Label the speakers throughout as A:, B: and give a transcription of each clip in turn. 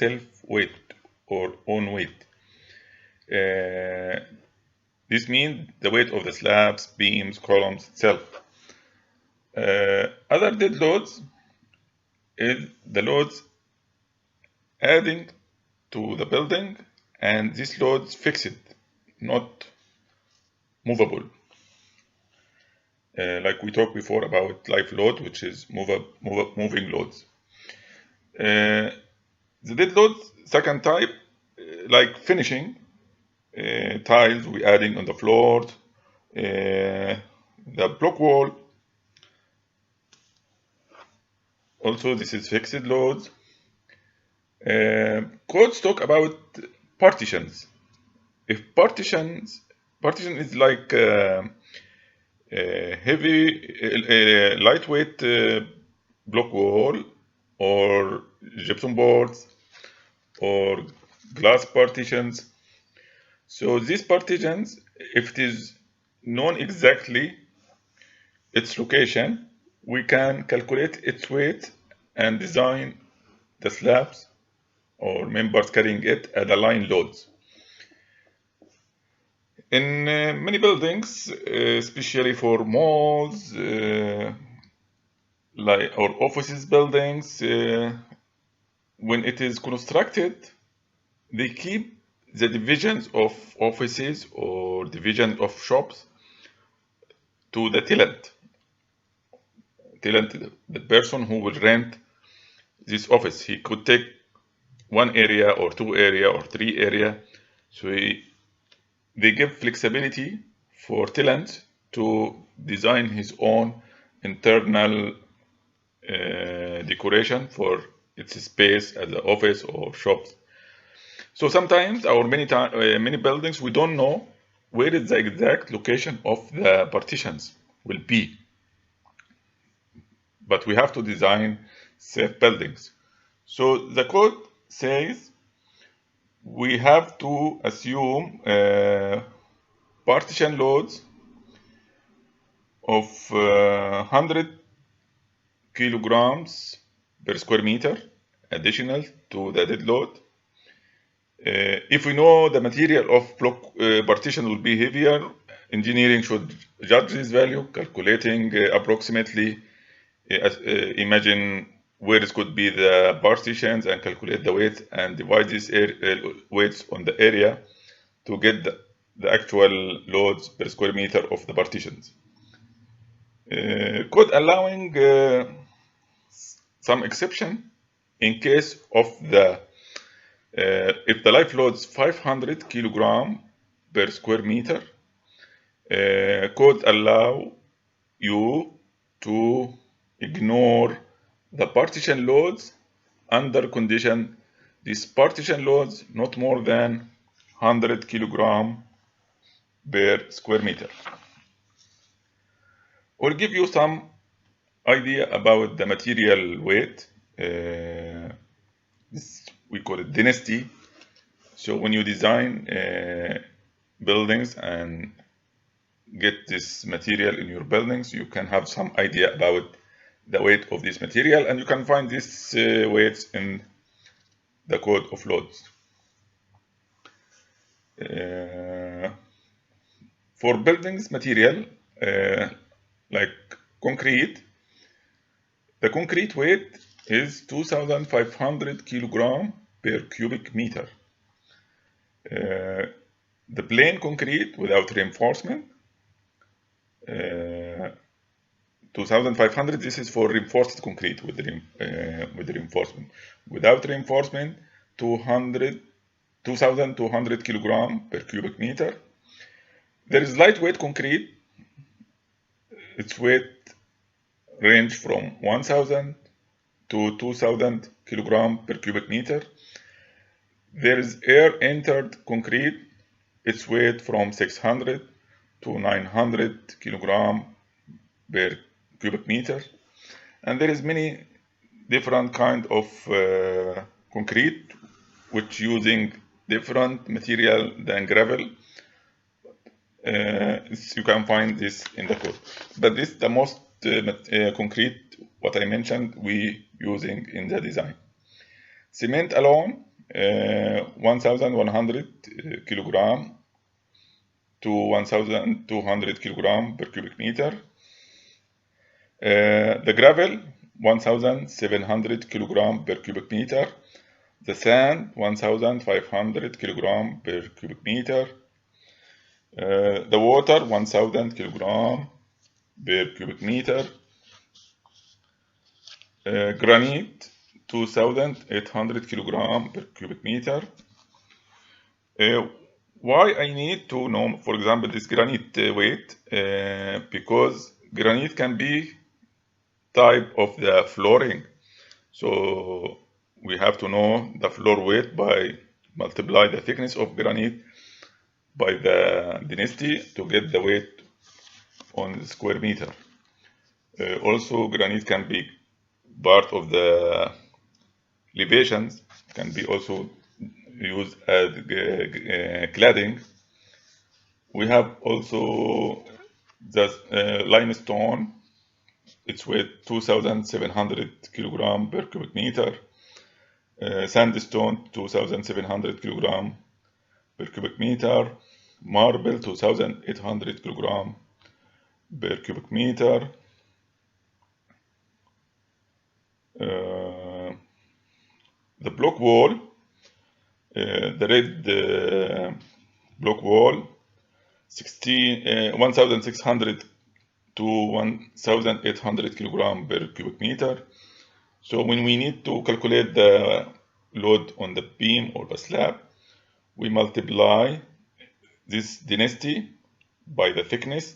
A: self-weight or own weight. This means the weight of the slabs, beams, columns itself. Other dead loads is the loads adding to the building, and these loads fixed, not movable. Like we talked before about life load, which is moving loads. The dead loads, second type, like finishing, tiles we adding on the floor, the block wall. Also, this is fixed loads. Codes talk about partitions. If partition is like heavy, lightweight block wall or gypsum boards or glass partitions. So these partitions, if it is known exactly its location, we can calculate its weight and design the slabs or members carrying it at the line loads. In many buildings, especially for malls, like or offices buildings, when it is constructed, they keep the divisions of offices or divisions of shops to the tenant, the person who will rent this office. He could take one area or two area or three area. So they give flexibility for tenant to design his own internal decoration for its space as an office or shops. So sometimes, or many buildings, we don't know where is the exact location of the partitions will be. But we have to design safe buildings. So the code says we have to assume partition loads of 100 kilograms per square meter additional to the dead load. If we know the material of block partition will be heavier, engineering should judge this value, calculating approximately, imagine where it could be the partitions and calculate the weight and divide these weights on the area to get the actual loads per square meter of the partitions. Code allowing some exception in case of the if the life loads 500 kilogram per square meter, code allow you to ignore the partition loads under condition these partition loads not more than 100 kilogram per square meter. We'll give you some idea about the material weight. We call it density. So when you design buildings and get this material in your buildings, you can have some idea about the weight of this material, and you can find these weights in the code of loads. For buildings material, like concrete, the concrete weight is 2,500 kilogram per cubic meter. The plain concrete without reinforcement, 2,500. This is for reinforced concrete with reinforcement. Without reinforcement, 2,200 kilogram per cubic meter. There is lightweight concrete. Its weight range from 1,000 to 2,000 kilogram per cubic meter. There is air-entered concrete. Its weight from 600 to 900 kilogram per cubic meter. And there is many different kind of concrete which using different material than gravel. You can find this in the code. But this is the most concrete, what I mentioned, we using in the design. Cement alone 1100 kilogram to 1200 kilogram per cubic meter. The gravel 1700 kilogram per cubic meter. The sand 1500 kilogram per cubic meter. The water 1000 kilogram per cubic meter. Granite 2800 kilogram per cubic meter. Why I need to know, for example, this granite weight? Because granite can be type of the flooring. So we have to know the floor weight by multiply the thickness of granite by the density to get the weight on the square meter. Also, granite can be part of the elevations, can be also used as cladding. We have also the limestone. Its weight 2,700 kilogram per cubic meter. Sandstone 2,700 kilogram per cubic meter. Marble 2,800 kilogram per cubic meter. The block wall, the red block wall, 1,600 to 1,800 kilogram per cubic meter. So when we need to calculate the load on the beam or the slab, we multiply this density by the thickness,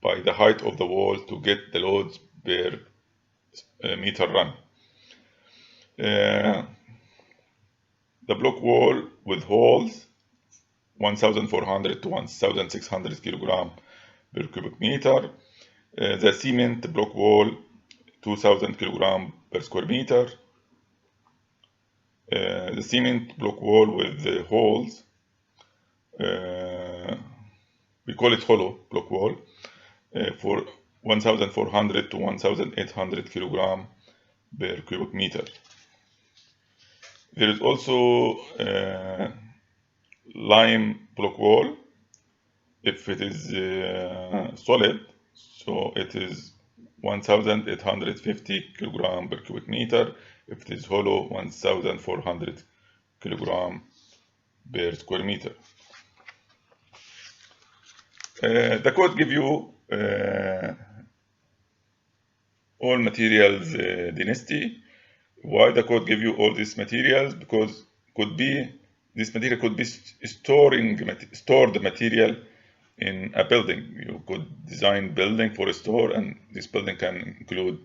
A: by the height of the wall to get the loads per meter run. The block wall with holes 1,400 to 1,600 kilogram per cubic meter. The cement block wall 2,000 kilogram per square meter. The cement block wall with the holes, we call it hollow block wall, for 1,400 to 1,800 kilogram per cubic meter. There is also lime block wall. If it is solid, so it is 1,850 kilogram per cubic meter. If it is hollow, 1,400 kilogram per square meter. The code give you all materials density. Why the code give you all these materials? Because this material could be stored material in a building. You could design building for a store, and this building can include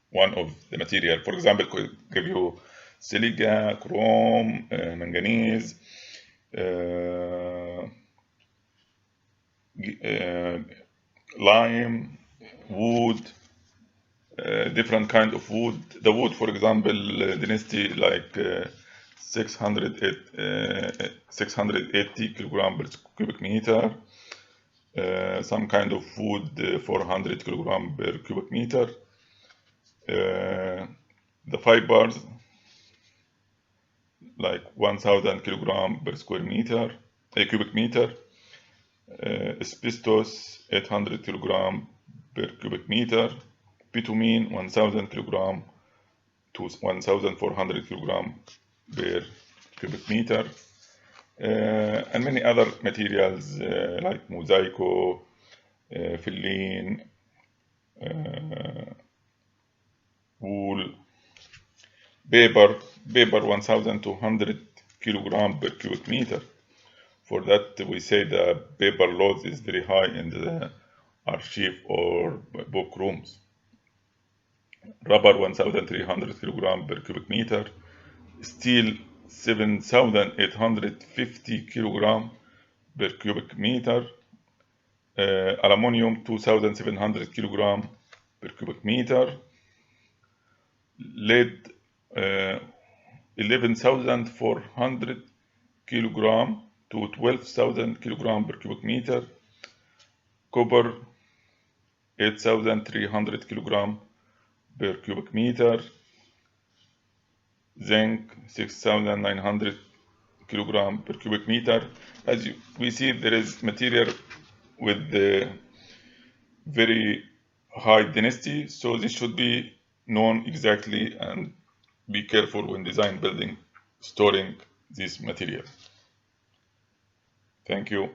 A: one of the material. For example, could give you silica, chrome, manganese, lime, wood, different kind of wood. The wood, for example, density like 680 kilogram per cubic meter. Some kind of wood 400 kilogram per cubic meter. The fibers like 1,000 kilogram per square meter, cubic meter. Asbestos 800 kilogram per cubic meter. Bitumen 1,000 kilogram to 1,400 kilogram per cubic meter. And many other materials like mosaico, filene, wool, paper 1,200 kilogram per cubic meter. For that, we say the paper load is very high in the archive or book rooms. Rubber 1,300 kilogram per cubic meter. Steel 7,850 kilogram per cubic meter. Aluminium 2,700 kilogram per cubic meter. Lead 11,400 kilogram to 12,000 kilogram per cubic meter. Copper 8,300 kilogram per cubic meter. zinc 6,900 kilogram per cubic meter. As we see, there is material with the very high density, so this should be known exactly and be careful when design building storing this material. Thank you.